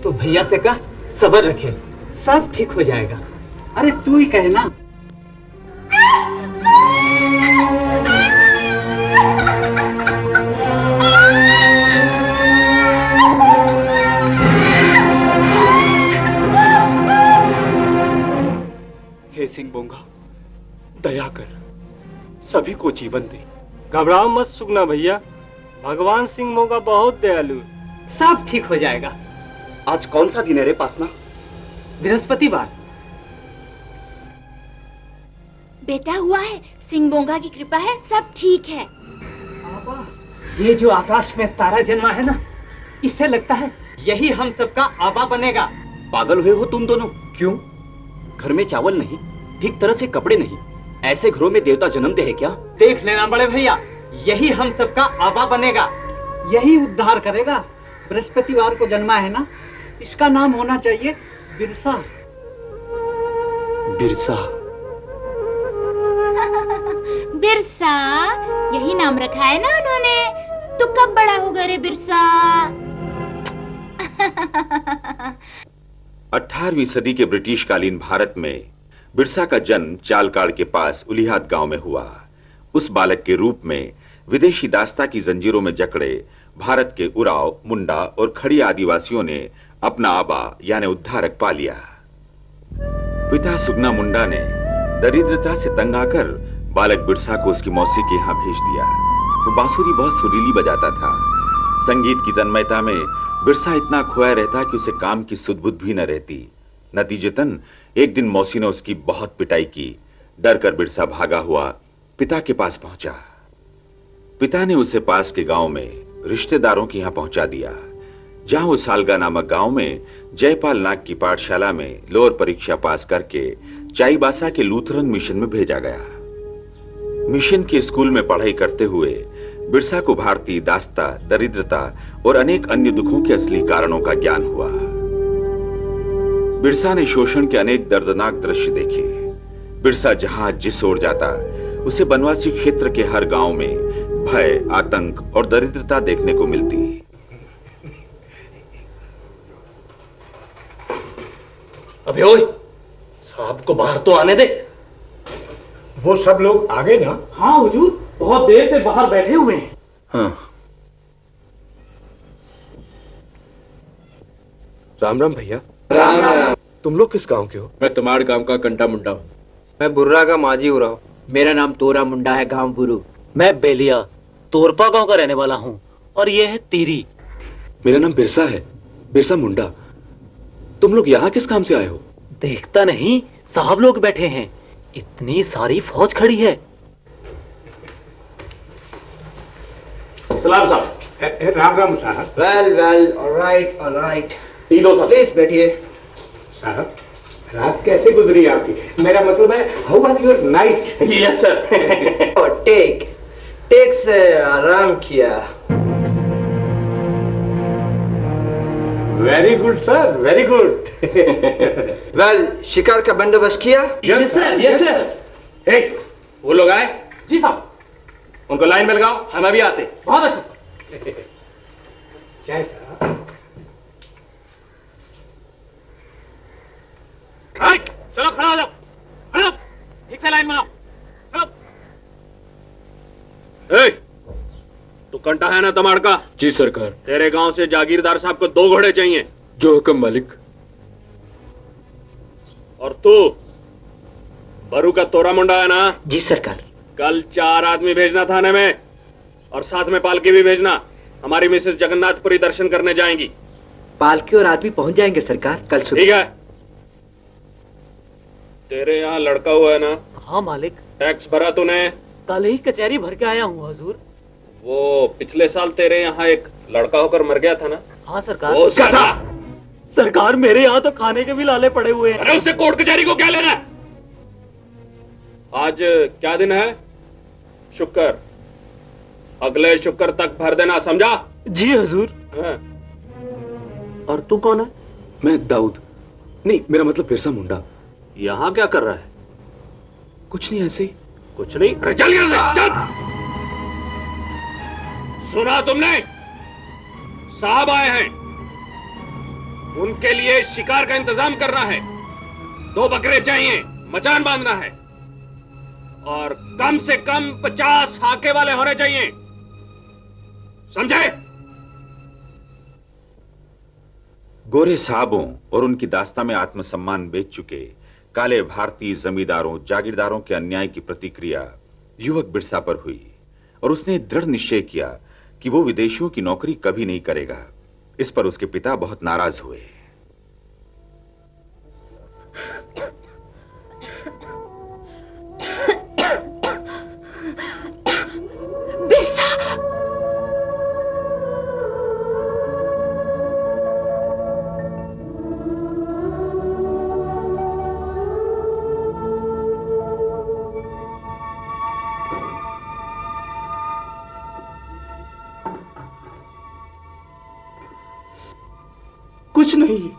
तो भैया से कह सब्र रखे, सब ठीक हो जाएगा। अरे तू ही कहना। हे सिंह बोंगा, दया कर, सभी को जीवन दे। घबराओ मत सुगना भैया, भगवान सिंह मोगा बहुत दयालु, सब ठीक हो जाएगा। आज कौन सा दिन है रे पासना? बृहस्पतिवार। बेटा हुआ है, सिंह बोंगा की कृपा है, सब ठीक है। ये जो आकाश में तारा जन्मा है ना, इससे लगता है यही हम सबका आबा बनेगा। पागल हुए हो तुम दोनों? क्यों? घर में चावल नहीं, ठीक तरह से कपड़े नहीं, ऐसे घरों में देवता जन्मते हैं क्या? देख लेना बड़े भैया, यही हम सबका आबा बनेगा, यही उद्धार करेगा। बृहस्पतिवार को जन्मा है ना, इसका नाम होना चाहिए बिरसा। बिरसा? बिरसा, यही नाम रखा है ना उन्होंने। तू कब बड़ा होगा रे बिरसा? 18वीं सदी के ब्रिटिश कालीन भारत में बिरसा का जन्म चालकाड़ के पास उलिहाद गांव में हुआ। उस बालक के रूप में विदेशी दास्ता की जंजीरों में जकड़े भारत के उराव, मुंडा और खड़ी आदिवासियों ने अपना आबा यानी उद्धारक पा लिया। पिता सुगना मुंडा ने दरिद्रता से तंग आकर बालक बिरसा को उसकी मौसी के यहाँ भेज दिया। वो बांसुरी बहुत सुरीली बजाता था। संगीत की तन्मयता में बिरसा इतना खोया रहता कि उसे काम की सुध-बुध भी न रहती। नतीजतन एक दिन मौसी ने उसकी बहुत पिटाई की। डर कर बिरसा भागा हुआ पिता के पास पहुंचा। पिता ने उसे पास के गांव में रिश्तेदारों के यहाँ पहुंचा दिया, जहां वो सालगा नामक गांव में जयपाल नाग की पाठशाला में लोअर परीक्षा पास करके चाईबासा के लूथरन मिशन में भेजा गया। मिशन के स्कूल में पढ़ाई करते हुए बिरसा को भारतीय दास्ता, दरिद्रता और अनेक अन्य दुखों के असली कारणों का ज्ञान हुआ। बिरसा ने शोषण के अनेक दर्दनाक दृश्य देखे। बिरसा जहां जिस ओर जाता, उसे बनवासी क्षेत्र के हर गांव में भय, आतंक और दरिद्रता देखने को मिलती। अबे ओए, साहब को बाहर तो आने दे। वो सब लोग आ गए ना? हाँ हुजूर, बहुत देर से बाहर बैठे हुए हैं। हाँ। राम राम भैया। राम राम। तुम लोग किस गांव के हो? मैं तुम्हारे गांव का कंटा मुंडा हूँ। मैं बुर्रा का माजी उराव। मेरा नाम तोरा मुंडा है, गांव बुरु। मैं बेलिया तोरपा गांव का रहने वाला हूँ, और ये है तीरी। मेरा नाम बिरसा है, बिरसा मुंडा। तुम लोग यहाँ किस काम से आए हो? देखता नहीं, साहब लोग बैठे हैं, इतनी सारी फौज खड़ी है। सलाम साहब। राम राम साहब। Well well, all right all right. Please बैठिए। साहब, रात कैसे गुजरी आपकी? मेरा मतलब है, how was your night? Yes sir. टेक से आराम किया। Very good sir, very good. Well, शिकार का बंदोबस्त किया? Yes sir, yes sir. Hey, वो लोग आए? जी साहब। उनको लाइन में लगाओ, हम अभी आते। बहुत अच्छा सर। जय साहब। चलो खड़ा हो जाओ, खड़ा, ठीक से लाइन बनाओ, चलो। तू कंटा है ना तमाड़ का? जी सरकार। तेरे गांव से जागीरदार साहब को 2 घोड़े चाहिए। जो हुक्म मालिक। और तू बरू का तोरा मुंडा है ना? जी सरकार। कल 4 आदमी भेजना थाने में, और साथ में पालकी भी भेजना। हमारी मिसेस जगन्नाथपुरी दर्शन करने जाएंगी। पालकी और आदमी पहुंच जाएंगे सरकार कल सुबह। ठीक है। तेरे यहाँ लड़का हुआ है ना? हाँ मालिक। टैक्स भरा तूने? कल ही कचहरी भर के आया हूँ हुजूर। वो पिछले साल तेरे यहाँ एक लड़का होकर मर गया था ना? हाँ सरकार। वो क्या था? सरकार, मेरे यहाँ तो खाने के भी लाले पड़े हुए हैं। अरे उससे कोर्ट कचहरी को क्या लेना? आज क्या दिन है? शुक्र। अगले शुक्र तक भर देना, समझा? जी हुजूर। और तू कौन है? मैं दाऊद। नहीं, मेरा मतलब बिरसा मुंडा। यहाँ क्या कर रहा है? कुछ नहीं, ऐसे ही। कुछ नहीं? अरे चल यहाँ से, चल। सुना तुमने? साहब आए हैं। उनके लिए शिकार का इंतजाम करना है। 2 बकरे चाहिए, मचान बांधना है और कम से कम 50 हाके वाले होने चाहिए, समझे? गोरे साहबों और उनकी दास्ता में आत्मसम्मान बेच चुके काले भारतीय जमींदारों जागीरदारों के अन्याय की प्रतिक्रिया युवक बिरसा पर हुई और उसने दृढ़ निश्चय किया कि वो विदेशियों की नौकरी कभी नहीं करेगा। इस पर उसके पिता बहुत नाराज हुए। बिरसा! कुछ नहीं है,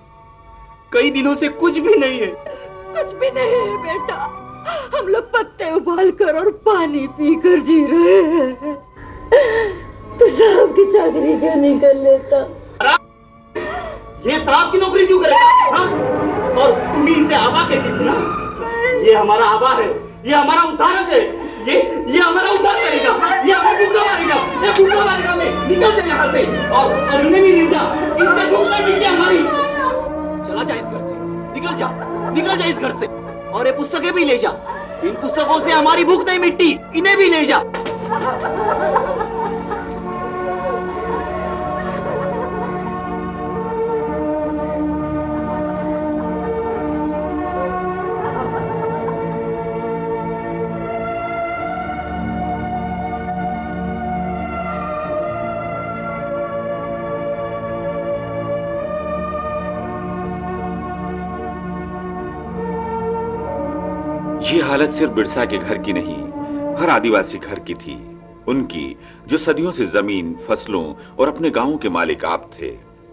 कई दिनों से कुछ भी नहीं है। कुछ भी नहीं है बेटा, हम लोग पत्ते उबाल कर और पानी पीकर जी रहे हैं। तू साहब की चाकरी क्यों नहीं कर लेता? ये साहब की नौकरी क्यों करेगा? हाँ? और तुम ही इसे आबा कहती थी ना? ये हमारा आबा है, ये हमारा उद्धारक है, ये हमारा उद्धार करेगा, ये हमें भूखा मारेगा, ये भूखा मारेगा हमें। निकल जा यहाँ से और इन्हें भी ले जा, इनसे भूख नहीं मिटती हमारी। चला जा इस घर से, निकल जा इस घर से और ये पुस्तकें भी ले जा। इन पुस्तकों से हमारी भूख नहीं मिटती, इन्हें भी ले जा। ये हालत सिर्फ बिरसा के घर की नहीं, हर आदिवासी घर की थी। उनकी जो सदियों से जमीन, फसलों और अपने गांवों के मालिक आप थे,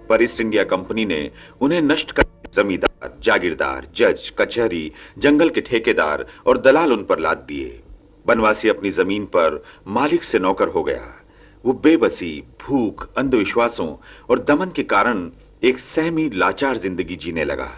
पर ईस्ट इंडिया कंपनी ने उन्हें नष्ट कर जमींदार, जागीरदार, जज, कचहरी, जंगल के ठेकेदार और दलाल उन पर लाद दिए। बनवासी अपनी जमीन पर मालिक से नौकर हो गया। वो बेबसी, भूख, अंधविश्वासों और दमन के कारण एक सहमी, लाचार जिंदगी जीने लगा।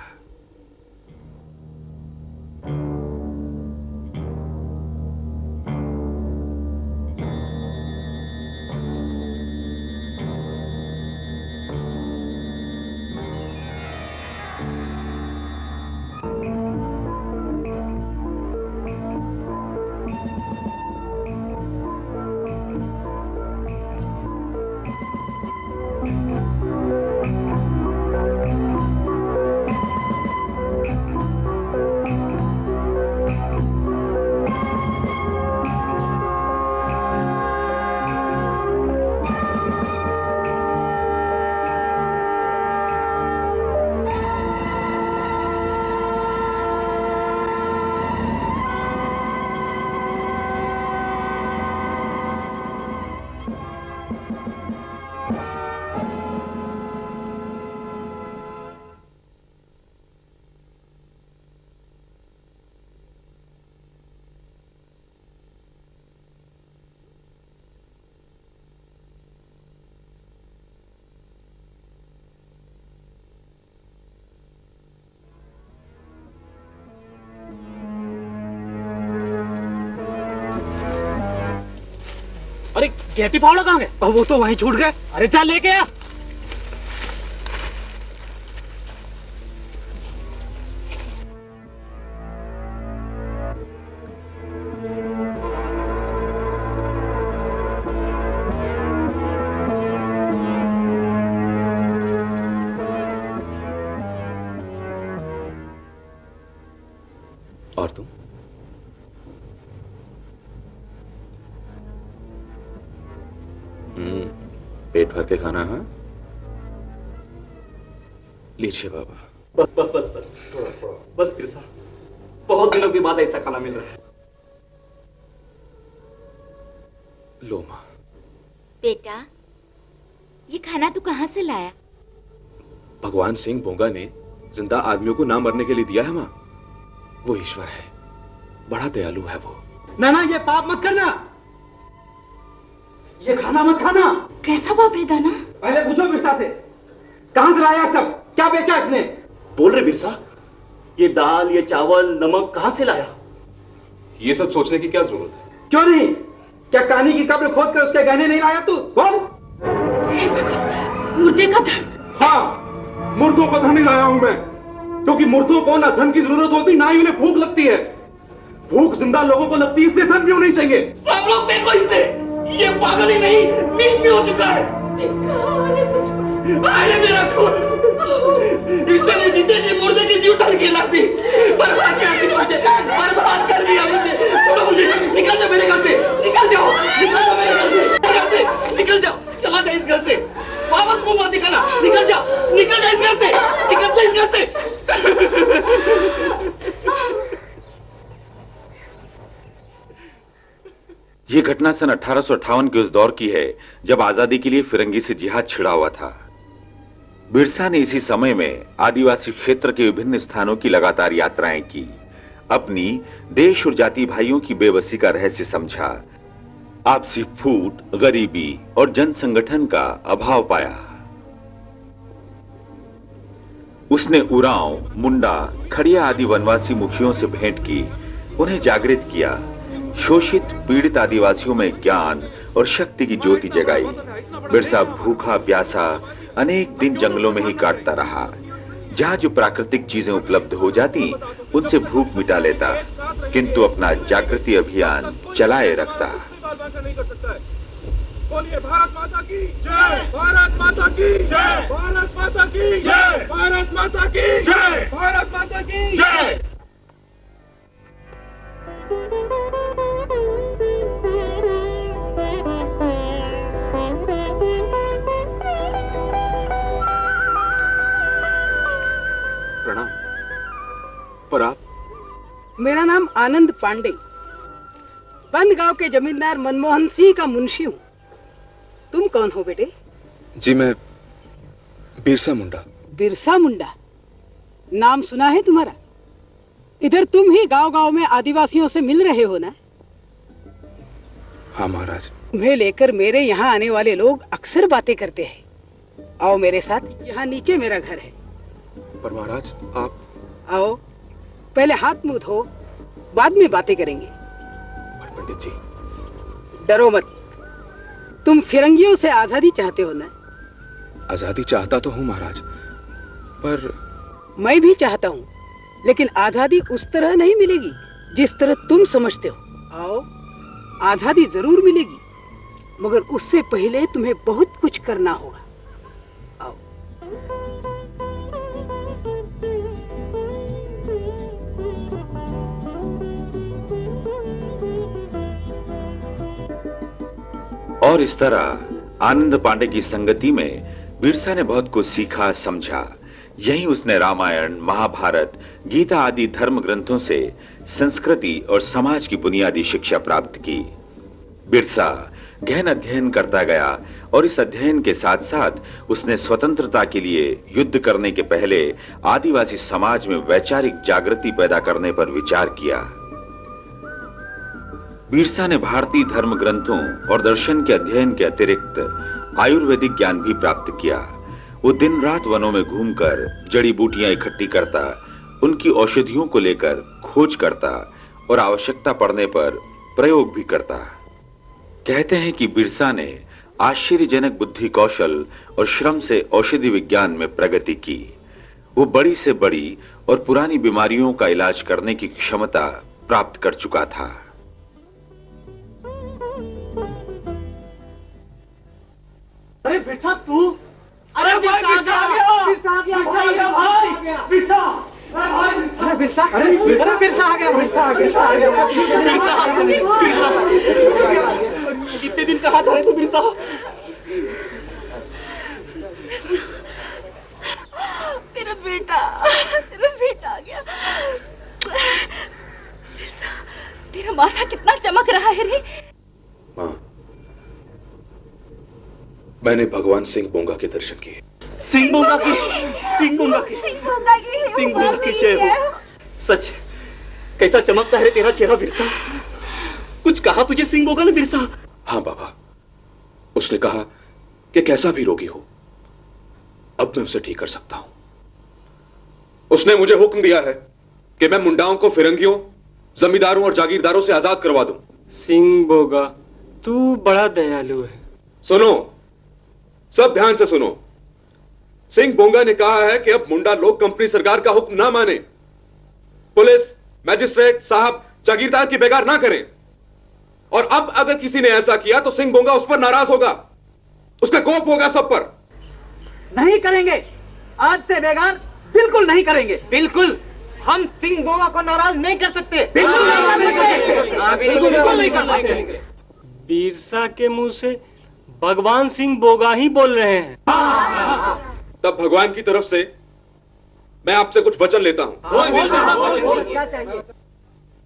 अरे गेती फावड़ा कहाँ गए? वो तो वहीं छूट गए। अरे चल लेके आ। और तुम? पेट भर के खाना। हाँ, लीजिए बाबा। बस बिरसा, बहुत दिनों के बाद ऐसा खाना मिल रहा है। लो माँ। बेटा, ये खाना तू कहाँ से लाया? भगवान सिंह बोंगा ने जिंदा आदमियों को ना मरने के लिए दिया है माँ। वो ईश्वर है, बड़ा दयालु है वो। ना, ये पाप मत करना, ये खाना मत खाना। कैसा बाप रे दाना? पहले पूछो बिरसा से, कहां से लाया सब? क्या बेचा इसने? बोल रहे बिरसा, ये दाल, ये चावल, नमक कहां से लाया? ये सब सोचने की क्या जरूरत है? क्यों नहीं? क्या कहानी की कब्र खोद कर उसके गहने नहीं लाया तू? बोल। मुर्दे का धन। हाँ, मुर्दों का धन ही लाया हूं मैं, क्योंकि मुर्दों को ना धन की जरूरत होती, ना ही उन्हें भूख लगती है। भूख जिंदा लोगों को लगती है, इसलिए धन भी होनी चाहिए। सब लोग फेंको इसे, ये पागल ही नहीं नीच भी हो चुका है। अरे मेरा खून, इसने मुझे तेजी मुर्दे की जीव ढल के ला दी, बर्बाद कर दी मुझे, बर्बाद कर दिया मुझे। छोड़ो मुझे, निकल जाओ मेरे घर से, निकल जाओ, निकल जाओ मेरे घर से, निकल जाओ, चला जाए इस घर से, वापस मुंह मत दिखाना, निकल जाओ, निकल जाओ इस घर से, निकल जाओ इस घर से। ये घटना सन 1858 के उस दौर की है जब आजादी के लिए फिरंगी से जिहाद छिड़ा हुआ था। बिरसा ने इसी समय में आदिवासी क्षेत्र के विभिन्न स्थानों की लगातार यात्राएं की, अपनी देश और जाति भाइयों की बेबसी का रहस्य समझा, आपसी फूट, गरीबी और जन संगठन का अभाव पाया। उसने उरांव, मुंडा, खड़िया आदि वनवासी मुखियों से भेंट की, उन्हें जागृत किया, शोषित पीड़ित आदिवासियों में ज्ञान और शक्ति की ज्योति जगाई। बिरसा भूखा प्यासा अनेक दिन जंगलों में ही काटता रहा। जहां जो प्राकृतिक चीजें उपलब्ध हो जाती उनसे भूख मिटा लेता, किंतु अपना जागृति अभियान चलाए रखता। बोलिए भारत माता की जय, भारत माता की जय, भारत माता की जय, भारत माता की जय, भारत माता की जय। प्रणाम। पर आप? मेरा नाम आनंद पांडे, बंद गांव के जमींदार मनमोहन सिंह का मुंशी हूँ। तुम कौन हो बेटे? जी मैं बिरसा मुंडा। बिरसा मुंडा नाम सुना है तुम्हारा? इधर तुम ही गांव-गांव में आदिवासियों से मिल रहे हो ना? हाँ महाराज। तुम्हें लेकर मेरे यहाँ आने वाले लोग अक्सर बातें करते हैं। आओ मेरे साथ, यहाँ नीचे मेरा घर है। पर महाराज आप? आओ, पहले हाथ मुंह धो, बाद में बातें करेंगे। पंडित जी डरो मत, तुम फिरंगियों से आजादी चाहते हो ना? आजादी चाहता तो हूँ महाराज, पर मैं भी चाहता हूँ, लेकिन आजादी उस तरह नहीं मिलेगी जिस तरह तुम समझते हो। आओ, आजादी जरूर मिलेगी, मगर उससे पहले तुम्हें बहुत कुछ करना होगा। आओ। और इस तरह आनंद पांडे की संगति में बिरसा ने बहुत कुछ सीखा, समझा। यहीं उसने रामायण, महाभारत, गीता आदि धर्म ग्रंथों से संस्कृति और समाज की बुनियादी शिक्षा प्राप्त की। बिरसा गहन अध्ययन करता गया और इस अध्ययन के साथ साथ उसने स्वतंत्रता के लिए युद्ध करने के पहले आदिवासी समाज में वैचारिक जागृति पैदा करने पर विचार किया। बिरसा ने भारतीय धर्म ग्रंथों और दर्शन के अध्ययन के अतिरिक्त आयुर्वेदिक ज्ञान भी प्राप्त किया। वो दिन रात वनों में घूमकर जड़ी बूटियां इकट्ठी करता, उनकी औषधियों को लेकर खोज करता और आवश्यकता पड़ने पर प्रयोग भी करता। कहते हैं कि बिरसा ने आश्चर्यजनक बुद्धि कौशल और श्रम से औषधि विज्ञान में प्रगति की। वो बड़ी से बड़ी और पुरानी बीमारियों का इलाज करने की क्षमता प्राप्त कर चुका था। अरे बिरसा तू? अरे भाई बिरसा आ गया, बिरसा आ गया भाई, बिरसा, अरे बिरसा, अरे बिरसा आ गया, बिरसा आ गया, बिरसा, कितने दिन कहाँ था रे तू बिरसा? मेरा बेटा आ गया। बिरसा, तेरा माथा कितना चमक रहा है रे। माँ, मैंने भगवान सिंह बोंगा के दर्शन किए। सिंह बोंगा की जय हो। सच कैसा चमकता है तेरा चेहरा बिरसा। कुछ कहा तुझे सिंह बोंगा ने बिरसा? हाँ बाबा, उसने कहा कि कैसा भी रोगी हो अब मैं उसे ठीक कर सकता हूं। उसने मुझे हुक्म दिया है कि मैं मुंडाओं को फिरंगियों, जमींदारों और जागीरदारों से आजाद करवा दूं। सिंह बोगा, तू बड़ा दयालु है। सुनो, सब ध्यान से सुनो। सिंह बोंगा ने कहा है कि अब मुंडा लोग कंपनी सरकार का हुक्म ना माने, पुलिस, मैजिस्ट्रेट साहब जागीरदार की बेगार ना करें। और अब अगर किसी ने ऐसा किया तो सिंह बोंगा उस पर नाराज होगा, उसका कोप होगा सब पर। नहीं करेंगे, आज से बेगार बिल्कुल नहीं करेंगे। बिल्कुल, हम सिंह बोगा को नाराज नहीं कर सकते। बिल्कुल नहीं कर सकते। बिरसा के मुंह से भगवान सिंह बोगा ही बोल रहे हैं। तब भगवान की तरफ से मैं आपसे कुछ वचन लेता हूं। क्या चाहिए?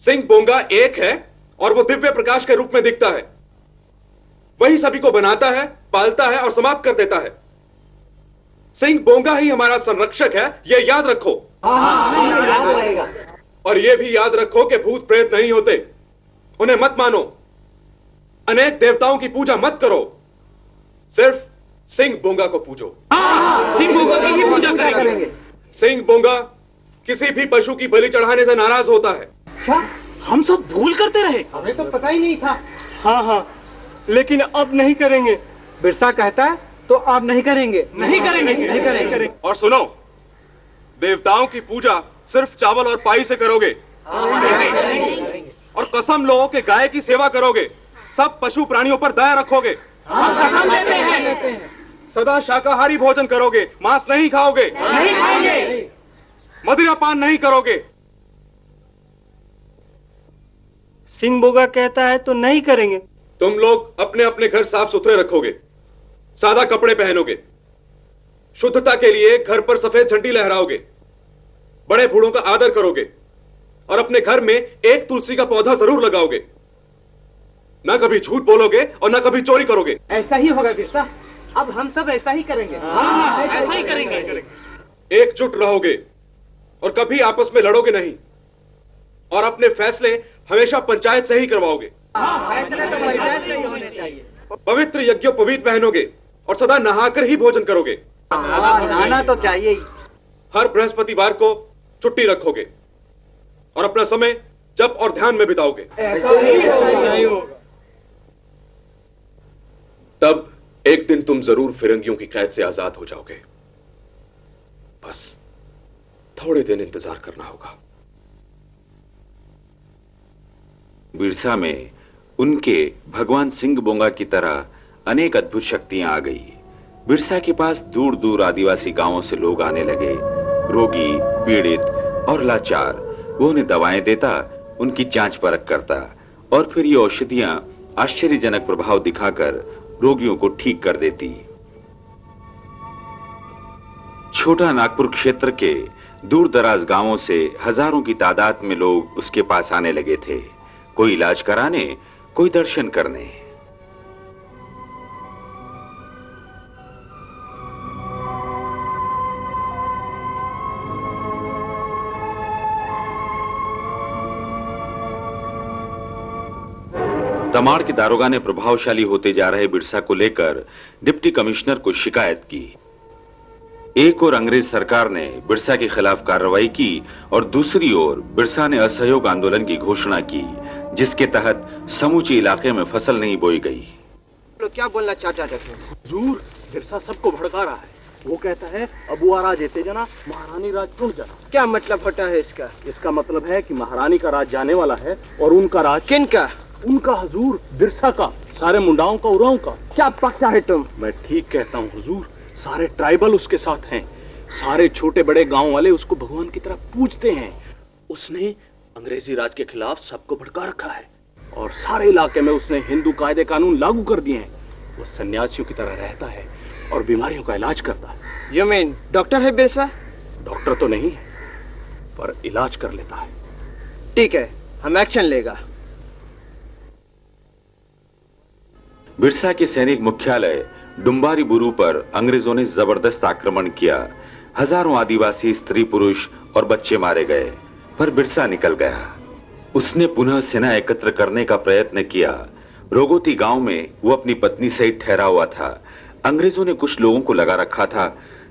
सिंह बोंगा एक है और वो दिव्य प्रकाश के रूप में दिखता है। वही सभी को बनाता है, पालता है और समाप्त कर देता है। सिंह बोंगा ही हमारा संरक्षक है, यह याद रखो। याद रहेगा। और यह भी याद रखो कि भूत प्रेत नहीं होते, उन्हें मत मानो। अनेक देवताओं की पूजा मत करो, सिर्फ सिंह बोंगा को पूजो। सिंह बोगा की ही पूजा करेंगे। सिंह बोंगा किसी भी पशु की बलि चढ़ाने से नाराज होता है। अच्छा, हम सब भूल करते रहे। हमें तो पता ही नहीं था। हाँ हाँ, लेकिन अब नहीं करेंगे। बिरसा कहता है तो आप नहीं करेंगे। नहीं करेंगे। और सुनो, देवताओं की पूजा सिर्फ चावल और पाई से करोगे। और कसम लो कि गाय की सेवा करोगे, सब पशु प्राणियों पर दया रखोगे। कसम लेते हैं। सदा शाकाहारी भोजन करोगे, मांस नहीं खाओगे, नहीं खाएंगे, मदिरा पान नहीं करोगे। सिंह बोगा कहता है तो नहीं करेंगे। तुम लोग अपने अपने घर साफ सुथरे रखोगे, सादा कपड़े पहनोगे, शुद्धता के लिए घर पर सफेद झंडी लहराओगे, बड़े बूढ़ों का आदर करोगे और अपने घर में एक तुलसी का पौधा जरूर लगाओगे। ना कभी झूठ बोलोगे और ना कभी चोरी करोगे। ऐसा ही होगा बिरसा, अब हम सब ऐसा ही करेंगे। ऐसा ही करेंगे। एकजुट रहोगे और कभी आपस में लड़ोगे नहीं, और अपने फैसले हमेशा पंचायत से ही करवाओगे। फैसले तो पंचायत से ही होने चाहिए। पवित्र यज्ञोपवीत पहनोगे और सदा नहाकर ही भोजन करोगे। नहाना तो चाहिए ही। हर बृहस्पतिवार को छुट्टी रखोगे और अपना समय जप और ध्यान में बिताओगे। ऐसा ही होगा। तब एक दिन तुम जरूर फिरंगियों की कैद से आजाद हो जाओगे। बस थोड़े दिन इंतजार करना होगा। बिरसा में उनके भगवान सिंह बोंगा की तरह अनेक अद्भुत शक्तियां आ गई। बिरसा के पास दूर दूर आदिवासी गांवों से लोग आने लगे, रोगी, पीड़ित और लाचार। वो उन्हें दवाएं देता, उनकी जांच परख करता और फिर ये औषधियां आश्चर्यजनक प्रभाव दिखाकर रोगियों को ठीक कर देती। छोटा नागपुर क्षेत्र के दूर दराज गांवों से हजारों की तादाद में लोग उसके पास आने लगे थे, कोई इलाज कराने, कोई दर्शन करने। तमाड़ के दारोगा ने प्रभावशाली होते जा रहे बिरसा को लेकर डिप्टी कमिश्नर को शिकायत की। एक ओर अंग्रेज सरकार ने बिरसा के खिलाफ कार्रवाई की और दूसरी ओर बिरसा ने असहयोग आंदोलन की घोषणा की, जिसके तहत समूचे इलाके में फसल नहीं बोई गई। तो क्या बोलना चाहते थे? हुजूर, बिरसा सबको भड़का रहा है। वो कहता है अबुआ राज एते जना, महारानी राज टूट जाना। क्या मतलब होता है इसका? इसका मतलब है कि महारानी का राज जाने वाला है और उनका राज। किनका? उनका हुजूर, बिरसा का, सारे मुंडाओं का, उराओं का। क्या पकता है तुम? मैं ठीक कहता हूँ हुजूर, सारे ट्राइबल उसके साथ हैं, सारे छोटे बड़े गांव वाले उसको भगवान की तरह पूजते हैं। उसने अंग्रेजी राज के खिलाफ सबको भड़का रखा है और सारे इलाके में उसने हिंदू कायदे कानून लागू कर दिए हैं। वो सन्यासियों की तरह रहता है और बीमारियों का इलाज करता है। यू मीन डॉक्टर है बिरसा? डॉक्टर तो नहीं है, पर इलाज कर लेता है। ठीक है, हम एक्शन लेगा। बिरसा के सैनिक मुख्यालय डुम्बारी बुरू पर अंग्रेजों ने जबरदस्त आक्रमण किया। हजारों आदिवासी स्त्री, पुरुष और बच्चे मारे गए, पर बिरसा निकल गया। उसने पुनः सेना एकत्र करने का प्रयत्न किया। रोगोती गांव में वो अपनी पत्नी सहित ठहरा हुआ था। अंग्रेजों ने कुछ लोगों को लगा रखा था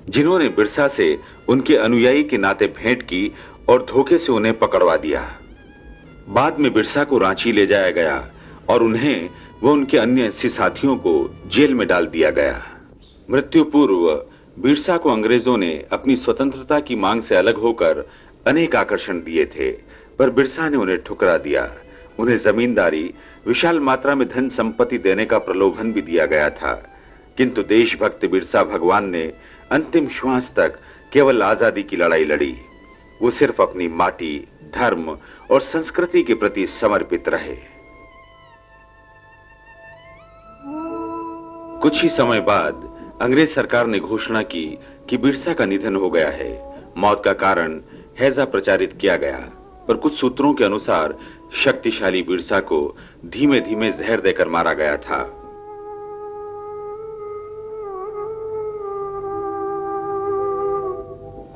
जिन्होंने बिरसा से उनके अनुयायी के नाते भेंट की और धोखे से उन्हें पकड़वा दिया। बाद में बिरसा को रांची ले जाया गया और उन्हें व उनके अन्य 80 साथियों को जेल में डाल दिया गया। मृत्यु पूर्व बिरसा को अंग्रेजों ने अपनी स्वतंत्रता की मांग से अलग होकर अनेक आकर्षण दिए थे, पर बिरसा ने उन्हें ठुकरा दिया। उन्हें जमींदारी, विशाल मात्रा में धन संपत्ति देने का प्रलोभन भी दिया गया था, किंतु देशभक्त बिरसा भगवान ने अंतिम श्वास तक केवल आजादी की लड़ाई लड़ी। वो सिर्फ अपनी माटी, धर्म और संस्कृति के प्रति समर्पित रहे। कुछ ही समय बाद अंग्रेज सरकार ने घोषणा की कि बिरसा का निधन हो गया है। मौत का कारण हैजा प्रचारित किया गया, पर कुछ सूत्रों के अनुसार शक्तिशाली बिरसा को धीमे धीमे जहर देकर मारा गया था।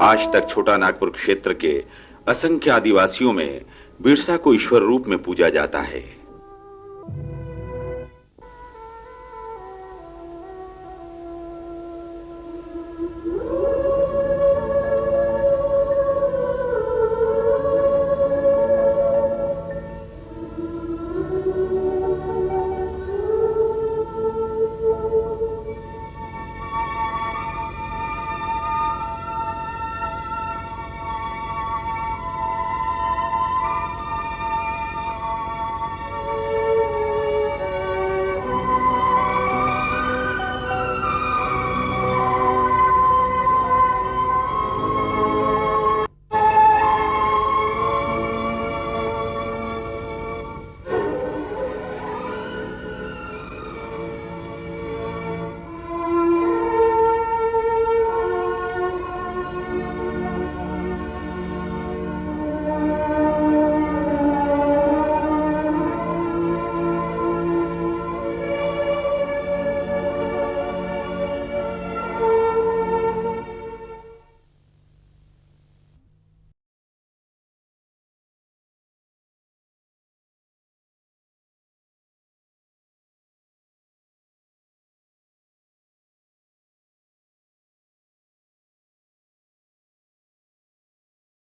आज तक छोटा नागपुर क्षेत्र के असंख्य आदिवासियों में बिरसा को ईश्वर रूप में पूजा जाता है।